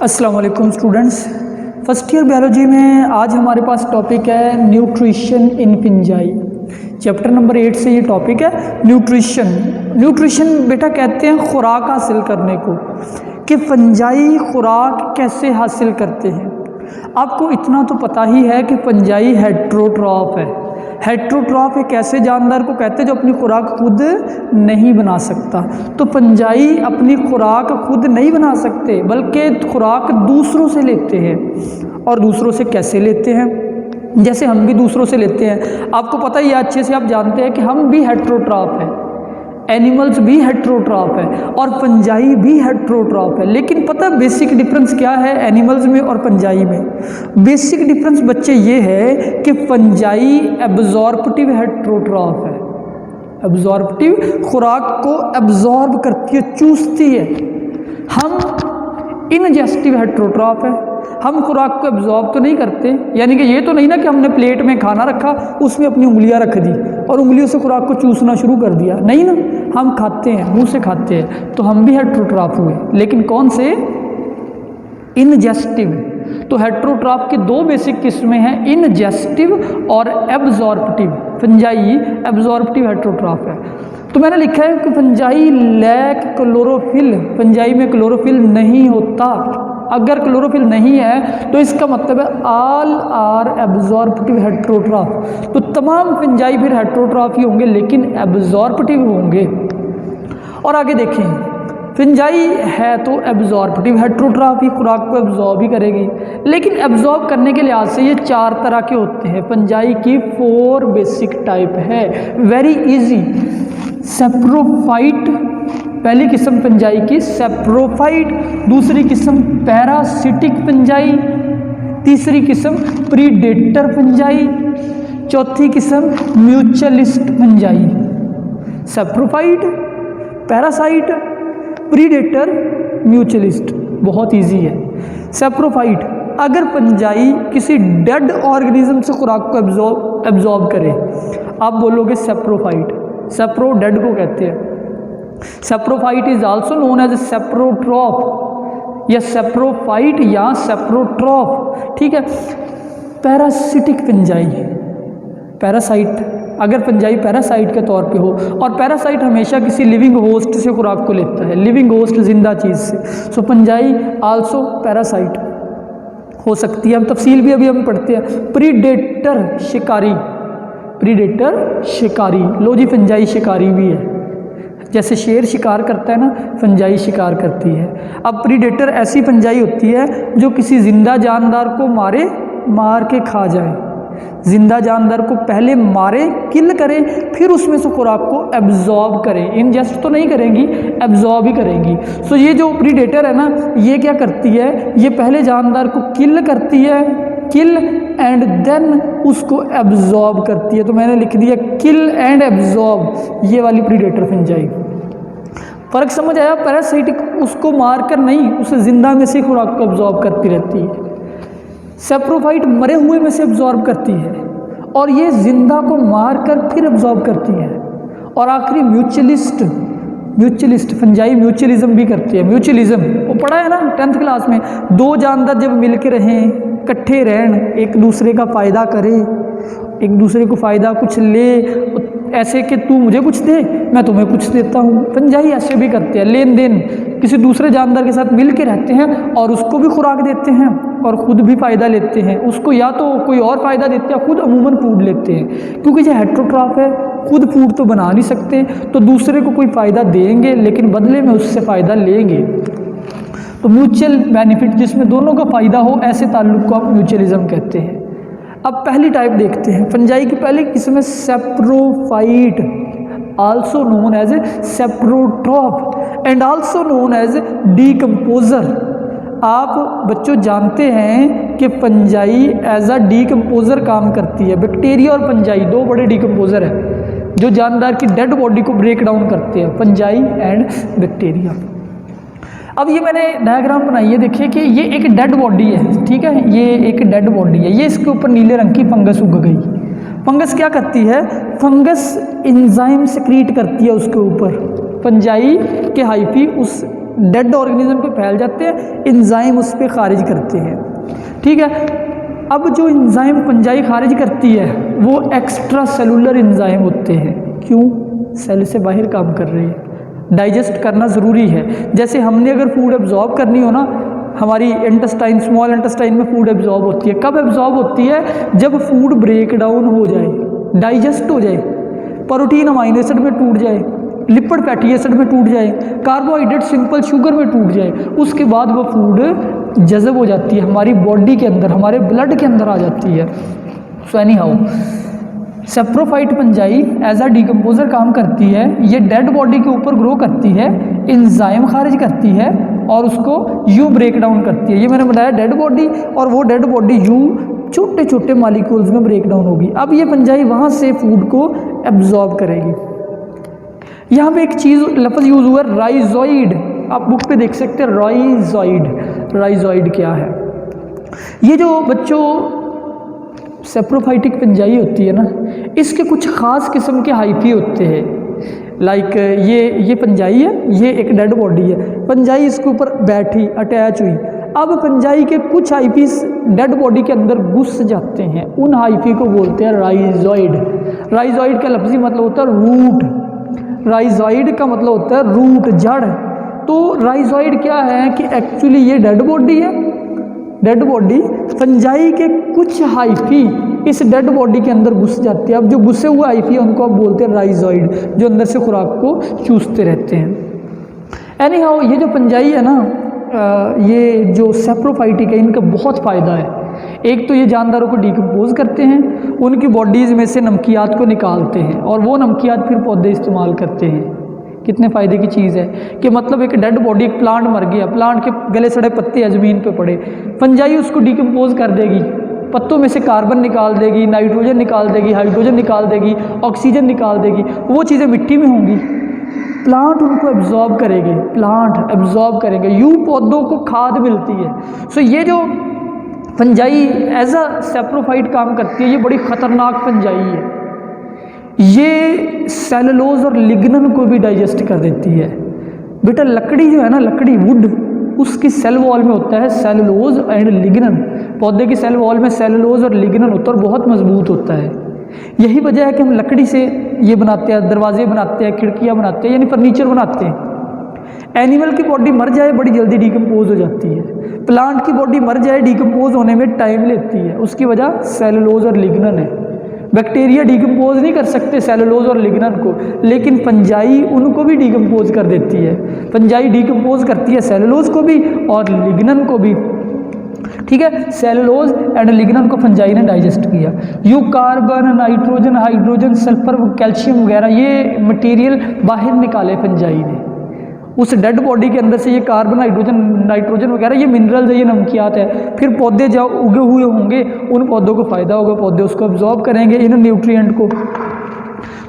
अस्सलाम वालेकुम students. First year biology में आज हमारे पास टॉपिक है nutrition in fungi. Chapter number 8 से ये टॉपिक है न्यूट्रिशन। न्यूट्रिशन बेटा कहते हैं खुराक हासिल करने को, कि फंजाई खुराक कैसे हासिल करते हैं। आपको इतना तो पता ही है कि फंजाई हेट्रोट्रॉफ है। हेट्रोट्रॉफ एक ऐसे जानदार को कहते हैं जो अपनी खुराक खुद नहीं बना सकता। तो फंजाई अपनी खुराक खुद नहीं बना सकते बल्कि खुराक दूसरों से लेते हैं। और दूसरों से कैसे लेते हैं? जैसे हम भी दूसरों से लेते हैं। आपको पता ही है, अच्छे से आप जानते हैं कि हम भी हेट्रोट्रॉफ हैं, एनिमल्स भी हेट्रोट्रॉफ है और फंजाई भी हेट्रोट्रॉफ है। लेकिन पता है बेसिक डिफरेंस क्या है एनिमल्स में और फंजाई में? बेसिक डिफरेंस बच्चे ये है कि फंजाई एब्जॉर्प्टिव हेट्रोट्रॉफ है। एब्जॉर्प्टिव खुराक को एब्जॉर्ब करती है, चूसती है। हम इनजेस्टिव हेट्रोट्रॉफ है। हम खुराक को एब्जॉर्ब तो नहीं करते, यानी कि ये तो नहीं ना कि हमने प्लेट में खाना रखा, उसमें अपनी उंगलियां रख दी और उंगलियों से खुराक को चूसना शुरू कर दिया। नहीं ना, हम खाते हैं, मुंह से खाते हैं। तो हम भी हेट्रोट्रॉफ हुए, लेकिन कौन से? इनजेस्टिव। तो हेट्रोट्रॉफ की दो बेसिक किस्में हैं, इनजेस्टिव और एब्जॉर्प्टिव। फंजाई एब्जॉर्प्टिव हेट्रोट्रॉफ है। तो मैंने लिखा है कि फंजाई लैक क्लोरोफिल, फंजाई में क्लोरोफिल नहीं होता। अगर क्लोरोफिल नहीं है तो इसका मतलब है ऑल आर एब्जॉर्प्टिव हेट्रोट्रॉफ। तो तमाम फंजाई फिर हेट्रोट्रॉफ ही होंगे, लेकिन एब्जॉर्प्टिव होंगे। और आगे देखें, फंजाई है तो एब्जॉर्प्टिव हेट्रोट्रॉफ ही, खुराक को एब्जॉर्ब ही करेगी। लेकिन एब्जॉर्ब करने के लिहाज से ये 4 तरह के होते हैं। फंजाई की 4 बेसिक टाइप है, वेरी इजी। सेप्रोफाइट पहली किस्म फंजाई की, सेप्रोफाइट। दूसरी किस्म पैरासिटिक फंजाई। तीसरी किस्म प्रीडेटर फंजाई। चौथी किस्म mutualist fungi. Saprophyte, parasite, predator, mutualist. बहुत इजी है। सेप्रोफाइट, अगर फंजाई किसी डेड ऑर्गेनिज्म से खुराक को एब्जॉर्ब करे, आप बोलोगे सेप्रोफाइट। सेप्रो डेड को कहते हैं। Saprophyte is also known as saprotroph या सेप्रोफाइट या सेप्रोट्रॉफ, ठीक है। पैरासिटिक फंजाई, पैरासाइट, अगर फंजाई पैरासाइट के तौर पे हो, और पैरासाइट हमेशा किसी लिविंग होस्ट से खुराक को लेता है, लिविंग होस्ट जिंदा चीज़ से। सो फंजाई आल्सो पैरासाइट हो सकती है। हम तफसील भी अभी हम पढ़ते हैं। प्रीडेटर शिकारी, प्रीडेटर शिकारी। लो जी, फंजाई शिकारी भी है। जैसे शेर शिकार करता है ना, फंजाई शिकार करती है। अब प्रीडेटर ऐसी फंजाई होती है जो किसी जिंदा जानदार को मार के खा जाए। जिंदा जानदार को पहले मारे, किल करे, फिर उसमें से खुराक को एब्जॉर्ब करे। इनजेस्ट तो नहीं करेंगी, एब्जॉर्ब ही करेंगी। सो ये जो प्रीडेटर है ना, ये क्या करती है? ये पहले जानदार को किल करती है, किल एंड देन उसको एब्जॉर्ब करती है। तो मैंने लिख दिया किल एंड एब्जॉर्ब, ये वाली प्रीडेटर फंजाई। फर्क समझ आया? पैरासाइटिक उसको मारकर नहीं, उसे जिंदा में से खुराक को एब्जॉर्ब करती रहती है। सेप्रोफाइट मरे हुए में से एब्जॉर्ब करती है, और ये जिंदा को मारकर फिर एब्जॉर्ब करती है। और आखिरी म्यूचुअलिस्ट, म्यूचुअलिस्ट फंजाई म्यूचुअलिज्म भी करती है। म्यूचुअलिज्म वो पढ़ा है ना 10th क्लास में। दो जानदार जब मिल के रहें, इकट्ठे रहें, एक दूसरे का फ़ायदा करें, एक दूसरे को फ़ायदा कुछ ले, ऐसे कि तू मुझे कुछ दे, मैं तुम्हें कुछ देता हूँ। फंजाई ऐसे भी करते हैं, लेन देन। किसी दूसरे जानदार के साथ मिल के रहते हैं और उसको भी खुराक देते हैं और ख़ुद भी फ़ायदा लेते हैं। उसको या तो कोई और फ़ायदा देते हैं, खुद अमूमन फूड लेते हैं, क्योंकि ये हेट्रोट्रॉफ है, खुद फूड तो बना नहीं सकते, तो दूसरे को कोई फ़ायदा देंगे लेकिन बदले में उससे फ़ायदा लेंगे। तो म्यूचुअल बेनिफिट, जिसमें दोनों का फ़ायदा हो, ऐसे ताल्लुक़ को आप म्यूचुअलिज्म कहते हैं। अब पहली टाइप देखते हैं। फंजाई की पहली किस्म है saprophyte, also known as a saprotroph and also known as decomposer. आप बच्चों जानते हैं कि फंजाई एज अ डीकम्पोजर काम करती है। बैक्टीरिया और फंजाई दो बड़े डीकम्पोजर हैं जो जानदार की डेड बॉडी को ब्रेक डाउन करते हैं, फंजाई एंड बैक्टीरिया। अब ये मैंने डायग्राम बनाई है, देखिए कि ये एक डेड बॉडी है, ठीक है। ये एक डेड बॉडी है, ये इसके ऊपर नीले रंग की फंगस उग गई। फंगस क्या करती है? फंगस एंजाइम सिक्रीट करती है उसके ऊपर। फंजाई के हाइफी उस डेड ऑर्गेनिज्म पे फैल जाते हैं, एंजाइम उस पर खारिज करते हैं। ठीक है, अब जो एंजाइम फंजाई खारिज करती है वो एक्स्ट्रा सेलुलर एंजाइम होते हैं। क्यों? सेल से बाहर काम कर रही है, डाइजेस्ट करना ज़रूरी है। जैसे हमने अगर फूड एब्जॉर्ब करनी हो ना, हमारी इंटेस्टाइन, स्मॉल इंटेस्टाइन में फूड एब्जॉर्ब होती है। कब एब्जॉर्ब होती है? जब फूड ब्रेक डाउन हो जाए, डाइजेस्ट हो जाए, प्रोटीन अमाइनो एसिड में टूट जाए, लिपिड फैटी एसिड में टूट जाए, कार्बोहाइड्रेट सिंपल शुगर में टूट जाए, उसके बाद वो फूड जज़ब हो जाती है, हमारी बॉडी के अंदर, हमारे ब्लड के अंदर आ जाती है। So anyhow saprophyte fungi as a decomposer काम करती है। ये डेड बॉडी के ऊपर ग्रो करती है, एंजाइम खारिज करती है और उसको यू ब्रेक डाउन करती है। ये मैंने बताया डेड बॉडी, और वो डेड बॉडी यू छोटे छोटे मॉलिक्यूल्स में ब्रेक डाउन होगी। अब ये फंजाई वहाँ से फूड को एब्जॉर्ब करेगी। यहाँ पे एक चीज़ लफ्ज़ यूज़ हुआ है राइजोइड, आप बुक पे देख सकते हैं राइजोइड। राइजोइड क्या है? ये जो बच्चों सेप्रोफाइटिक फंजाई होती है ना, इसके कुछ ख़ास किस्म के हाइफी होते हैं। लाइक ये फंजाई है, ये एक डेड बॉडी है, फंजाई इसके ऊपर बैठी अटैच हुई। अब फंजाई के कुछ हाइफी डेड बॉडी के अंदर घुस जाते हैं, उन हाइफी को बोलते हैं राइजोइड। राइजोइड का लफ्ज़ी मतलब होता है रूट, राइजोइड का मतलब होता है रूट, जड़। तो राइजोइड क्या है कि एक्चुअली ये डेड बॉडी है, डेड बॉडी फंजाई के कुछ हाइफी इस डेड बॉडी के अंदर घुस जाते हैं। अब जो घुसे हुए हाइफी है उनको आप बोलते हैं राइजोइड, जो अंदर से खुराक को चूसते रहते हैं। एनी हाउ ये जो फंजाई है ना, ये जो सेप्रोफाइटिक है, इनका बहुत फ़ायदा है। एक तो ये जानदारों को डिकम्पोज करते हैं, उनकी बॉडीज़ में से नमकियात को निकालते हैं और वो नमकियात फिर पौधे इस्तेमाल करते हैं। कितने फ़ायदे की चीज़ है कि मतलब एक डेड बॉडी, एक प्लांट मर गया, प्लांट के गले सड़े पत्ते ज़मीन पे पड़े, फंजाई उसको डिकम्पोज कर देगी, पत्तों में से कार्बन निकाल देगी, नाइट्रोजन निकाल देगी, हाइड्रोजन निकाल देगी, ऑक्सीजन निकाल देगी, वो चीज़ें मिट्टी में होंगी, प्लांट उनको एब्जॉर्ब करेंगे, प्लांट एब्जॉर्ब करेंगे, यूँ पौधों को खाद मिलती है। सो ये जो फंजाई एज अ सेप्रोफाइट काम करती है, ये बड़ी ख़तरनाक फंजाई है। ये सेलुलोज और लिग्नन को भी डाइजेस्ट कर देती है। बेटा लकड़ी जो है ना, लकड़ी वुड, उसकी सेल वॉल में होता है सेलुलोज एंड लिग्नन। पौधे की सेल वॉल में सेलुलोज और लिग्नन होता है और बहुत मजबूत होता है। यही वजह है कि हम लकड़ी से ये बनाते हैं, दरवाजे बनाते हैं, खिड़कियाँ बनाते हैं, यानी फर्नीचर बनाते हैं। एनिमल की बॉडी मर जाए बड़ी जल्दी डिकम्पोज हो जाती है, प्लांट की बॉडी मर जाए डिकम्पोज होने में टाइम लेती है, उसकी वजह सेलुलोज और लिग्नन है। बैक्टीरिया डिकम्पोज नहीं कर सकते सेलुलोज और लिग्नन को, लेकिन फंजाई उनको भी डिकम्पोज कर देती है। फंजाई डिकम्पोज करती है सेलुलोज को भी और लिग्नन को भी। ठीक है, सेलुलोज एंड लिग्नन को फंजाई ने डाइजेस्ट किया। You carbon, nitrogen, hydrogen, sulphur, calcium वगैरह ये मटेरियल बाहर निकाले फंजाई ने। उस डेड बॉडी के अंदर से ये कार्बन, हाइड्रोजन, नाइट्रोजन वगैरह ये मिनरल्स है, ये नमकियात है। फिर पौधे जब उगे हुए होंगे उन पौधों को फ़ायदा होगा, पौधे उसको एब्जॉर्ब करेंगे इन न्यूट्रिएंट को।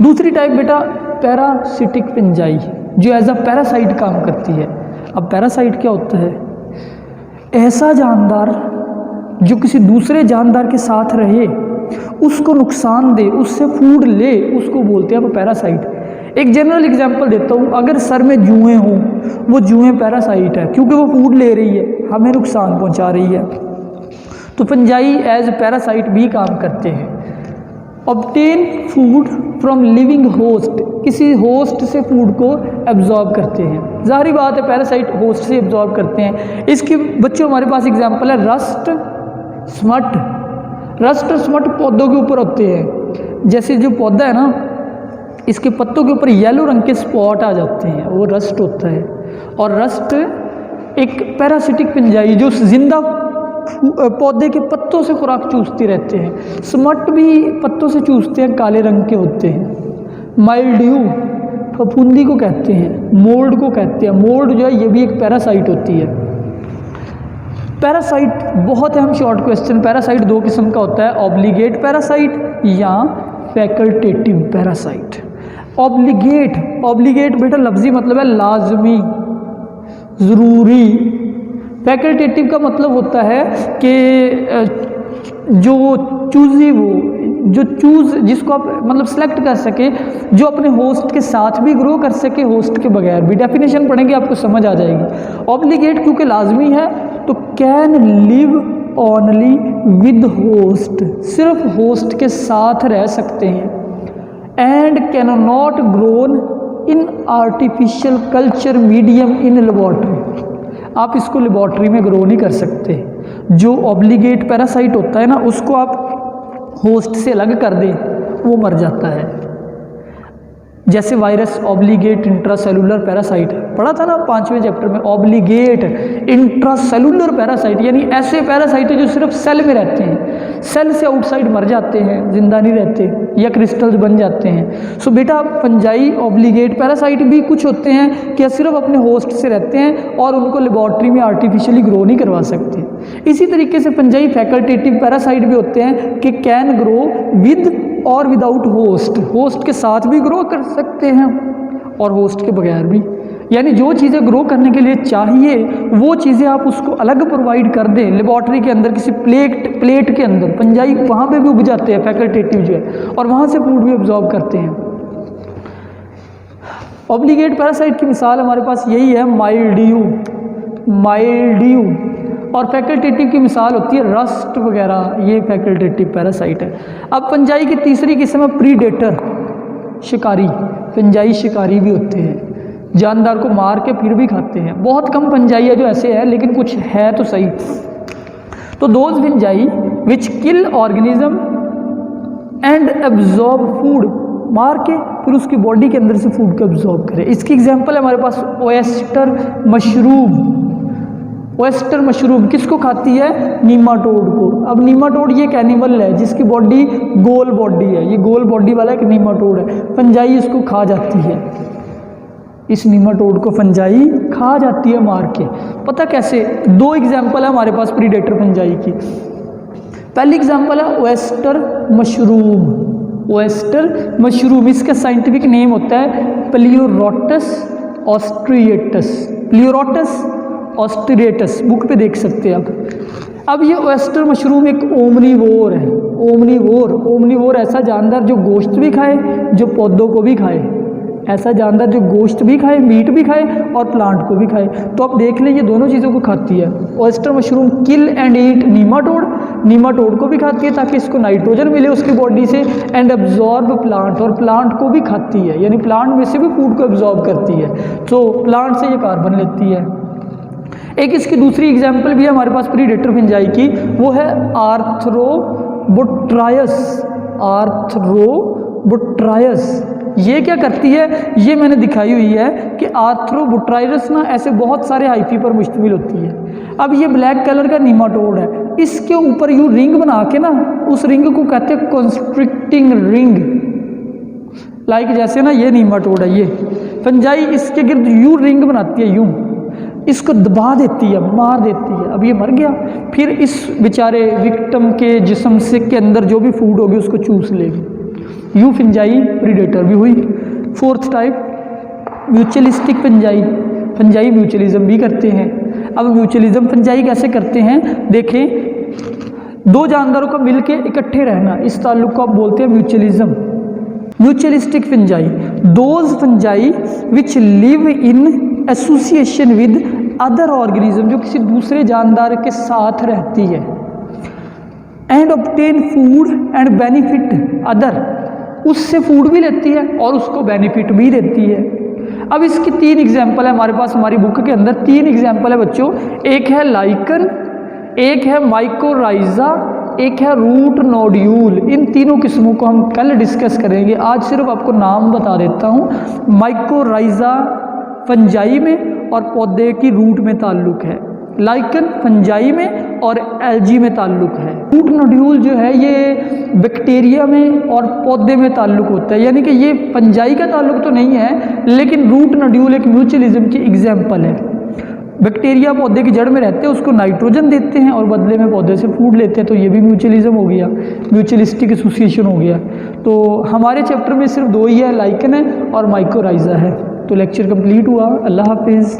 दूसरी टाइप बेटा पैरासिटिक फंजाई, जो एज अ पैरासाइट काम करती है। अब पैरासाइट क्या होता है? ऐसा जानदार जो किसी दूसरे जानदार के साथ रहे, उसको नुकसान दे, उससे फूड ले, उसको बोलते हैं पैरासाइट। एक जनरल एग्जांपल देता हूँ, अगर सर में जुएँ हों, वो जुएँ पैरासाइट है क्योंकि वो फूड ले रही है, हमें नुकसान पहुँचा रही है। तो फंजाई एज पैरासाइट भी काम करते हैं। Obtain food from living host, किसी होस्ट से फूड को एब्जॉर्ब करते हैं। ज़ाहिरी बात है पैरासाइट होस्ट से एब्जॉर्ब करते हैं। इसकी बच्चों हमारे पास एग्जांपल है रस्ट, स्मट। रस्ट और स्मट पौधों के ऊपर होते हैं। जैसे जो पौधा है ना, इसके पत्तों के ऊपर येलो रंग के स्पॉट आ जाते हैं, वो रस्ट होता है। और रस्ट एक पैरासिटिक फंजाई जो जिंदा पौधे के पत्तों से खुराक चूसते रहते हैं। स्मट भी पत्तों से चूसते हैं, काले रंग के होते हैं। माइल्ड्यू फफूंदी को कहते हैं, मोल्ड को कहते हैं। मोल्ड जो है ये भी एक पैरासाइट होती है। पैरासाइट बहुत अहम शॉर्ट क्वेश्चन। पैरासाइट दो किस्म का होता है, ऑब्लिगेट पैरासाइट या फैकल्टेटिव पैरासाइट। ऑब्लिगेट बेटा लफ्जी मतलब है लाजमी, ज़रूरी। फैकल्टेटिव का मतलब होता है कि जो चूजी वो जो चूज़ जिसको आप मतलब सेलेक्ट कर सके, जो अपने होस्ट के साथ भी ग्रो कर सके, होस्ट के बगैर भी। डेफिनेशन पढ़ेंगे आपको समझ आ जाएगी। ऑब्लिगेट क्योंकि लाजमी है, तो can live only with host, सिर्फ होस्ट के साथ रह सकते हैं। And can not grown in artificial culture medium in laboratory, आप इसको लेबॉर्ट्री में ग्रो नहीं कर सकते। जो ऑब्लिगेट पैरासाइट होता है ना, उसको आप होस्ट से अलग कर दें, वो मर जाता है। जैसे वायरस ऑब्लिगेट इंट्रासेलुलर पैरासाइट, पढ़ा था ना 5वें चैप्टर में, ऑब्लिगेट इंट्रासेलुलर पैरासाइट, यानी ऐसे पैरासाइट जो सिर्फ सेल में रहते हैं, सेल से आउटसाइड मर जाते हैं, जिंदा नहीं रहते या क्रिस्टल्स बन जाते हैं। सो बेटा फंजाई ऑब्लिगेट पैरासाइट भी कुछ होते हैं कि सिर्फ अपने होस्ट से रहते हैं और उनको लेबॉर्ट्री में आर्टिफिशियली ग्रो नहीं करवा सकते। इसी तरीके से फंजाई फैकल्टेटिव पैरासाइट भी होते हैं कि कैन ग्रो विद और विदाउट होस्ट, होस्ट के साथ भी ग्रो कर सकते हैं और होस्ट के बगैर भी। यानी जो चीज़ें ग्रो करने के लिए चाहिए वो चीज़ें आप उसको अलग प्रोवाइड कर दें। लेबॉर्ट्री के अंदर किसी प्लेट के अंदर फंजाई वहाँ पे भी उग जाते हैं फैकल्टेटिव जो है, और वहाँ से फूड भी ऑब्जॉर्ब करते हैं। ऑब्लिगेट पैरासाइट की मिसाल हमारे पास यही है, माइल्ड्यू, और फैकल्टेटिव की मिसाल होती है रस्ट वगैरह, ये फैकल्टेटिव पैरासाइट है। अब फंजाई की तीसरी किस्म है प्रीडेटर, शिकारी। फंजाई शिकारी भी होते हैं, जानदार को मार के फिर भी खाते हैं। बहुत कम फंजाई है जो ऐसे है, लेकिन कुछ है तो सही। तो those fungi which kill organism and absorb food, मार के फिर उसकी बॉडी के अंदर से फूड को एब्जॉर्ब करे। इसकी एग्जांपल है हमारे पास ओएस्टर मशरूम। ओएस्टर मशरूम किसको खाती है? नीमाटोड को। अब नीमाटोड ये एक एनिमल है जिसकी बॉडी गोल बॉडी है, ये गोल बॉडी वाला एक नीमाटोड है। फंजाई इसको खा जाती है, इस नीमाटोड को फंजाई खा जाती है मार के। पता कैसे? दो एग्जाम्पल है हमारे पास प्रीडेटर फंजाई की। पहली एग्जाम्पल है ओएस्टर मशरूम। ओएस्टर मशरूम, इसका साइंटिफिक नेम होता है प्लियोरोटस ऑस्ट्रिएटस। प्लियोरोटस ऑस्ट्रिएटस, बुक पे देख सकते हैं आप। अब ये ओएस्टर मशरूम एक ओमनीवोर है। ओमनीवोर ऐसा जानदार जो गोश्त भी खाए, जो पौधों को भी खाए। ऐसा जानदार जो गोश्त भी खाए, मीट भी खाए और प्लांट को भी खाए। तो आप देख लें ये दोनों चीज़ों को खाती है। Oyster mushroom kill and eat nematode, nematode को भी खाती है ताकि इसको नाइट्रोजन मिले उसकी बॉडी से, एंड एब्जॉर्ब प्लांट, और प्लांट को भी खाती है, यानी प्लांट में से भी फूड को एब्जॉर्ब करती है। तो प्लांट से ये कार्बन लेती है। एक इसकी दूसरी एग्जाम्पल भी है हमारे पास प्रीडेटर फंजाई की, वो है आर्थ्रोबोट्रायस। आर्थ्रोबोट्रायस ये क्या करती है? ये मैंने दिखाई हुई है कि आर्थ्रोबोट्रायस ना ऐसे बहुत सारे हाइफी पर मुश्तमिल होती है। अब ये ब्लैक कलर का नीमाटोड है, इसके ऊपर यूँ रिंग बना के ना, उस रिंग को कहते हैं कंस्ट्रिक्टिंग रिंग। लाइक जैसे ना ये नीमाटोड है, ये फंजाई इसके गिर्द यूँ रिंग बनाती है, यूँ इसको दबा देती है, मार देती है। अब ये मर गया, फिर इस बेचारे विक्टिम के जिस्म से के अंदर जो भी फूड होगी उसको चूस लेगी। यूँ फंजाई प्रीडेटर भी हुई। Fourth type mutualistic fungi. Fungi mutualism भी करते हैं। अब म्यूचुअलिज्म फंजाई कैसे करते हैं देखें, दो जानदारों का मिलके इकट्ठे रहना, इस ताल्लुक को आप बोलते हैं mutualism. Mutualistic fungi, those fungi which live in association with other organism, जो किसी दूसरे जानदार के साथ रहती है, and obtain food and benefit other, उससे फूड भी लेती है और उसको बेनिफिट भी देती है। अब इसकी तीन एग्जाम्पल है हमारे पास, हमारी बुक के अंदर तीन एग्जाम्पल है बच्चों। एक है लाइकन, एक है माइकोराइजा, एक है रूट नोड्यूल। इन तीनों किस्मों को हम कल डिस्कस करेंगे, आज सिर्फ आपको नाम बता देता हूँ। माइकोराइजा फंजाई में और पौधे की रूट में ताल्लुक है, लाइकन फंजाई में और एल्गी में ताल्लुक है। रूट नोड्यूल जो है ये बैक्टीरिया में और पौधे में ताल्लुक होता है, यानी कि ये फंजाई का ताल्लुक तो नहीं है, लेकिन रूट नोड्यूल एक म्यूचुअलिज्म की एग्जाम्पल है। बैक्टीरिया पौधे की जड़ में रहते हैं, उसको नाइट्रोजन देते हैं और बदले में पौधे से फूड लेते हैं, तो ये भी म्यूचुअलिज्म हो गया, म्यूचुअलिस्टिक एसोसिएशन हो गया। तो हमारे चैप्टर में सिर्फ दो ही है, लाइकन है और माइकोराइजा है। तो लेक्चर कंप्लीट हुआ। अल्लाह हाफिज़।